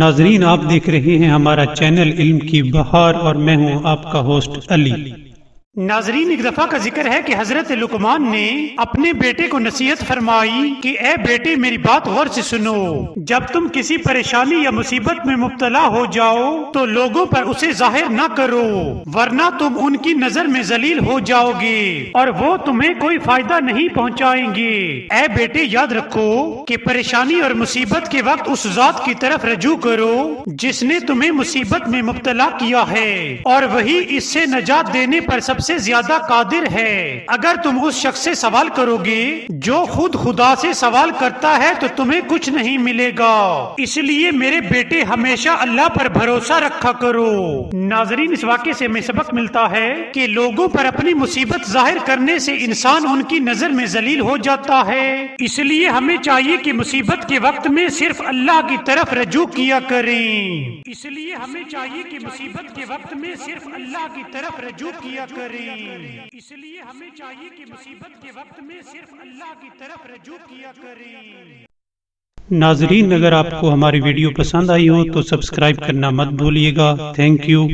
ناظرین، آپ دیکھ رہے ہیں ہمارا چینل علم کی بہار اور میں ہوں آپ کا ہوسٹ علی۔ ناظرین، ایک دفعہ کا ذکر ہے کہ حضرت لقمان نے اپنے بیٹے کو نصیحت فرمائی کہ اے بیٹے، میری بات غور سے سنو۔ جب تم کسی پریشانی یا مصیبت میں مبتلا ہو جاؤ تو لوگوں پر اسے ظاہر نہ کرو، ورنہ تم ان کی نظر میں ذلیل ہو جاؤ گے اور وہ تمہیں کوئی فائدہ نہیں پہنچائیں گے۔ اے بیٹے، یاد رکھو کہ پریشانی اور مصیبت کے وقت اس ذات کی طرف رجوع کرو جس نے تمہیں مصیبت میں مبتلا کیا ہے، اور وہی اس سے نجات دینے پر سب سے زیادہ قادر ہے۔ اگر تم اس شخص سے سوال کرو گے جو خود خدا سے سوال کرتا ہے تو تمہیں کچھ نہیں ملے گا، اس لیے میرے بیٹے ہمیشہ اللہ پر بھروسہ رکھا کرو۔ ناظرین، اس واقعے سے ہمیں سبق ملتا ہے کہ لوگوں پر اپنی مصیبت ظاہر کرنے سے انسان ان کی نظر میں ذلیل ہو جاتا ہے، اس لیے ہمیں چاہیے کہ مصیبت کے وقت میں صرف اللہ کی طرف رجوع کیا کریں۔ اس لیے ہمیں چاہیے کہ مصیبت کے وقت میں صرف اللہ کی طرف رجوع کیا کریں۔ اس لیے ہمیں چاہیے کہ مصیبت کے وقت میں صرف اللہ کی طرف رجوع کیا کریں۔ ناظرین، اگر آپ کو ہماری ویڈیو پسند آئی ہو تو سبسکرائب کرنا مت بھولیے گا۔ Thank you.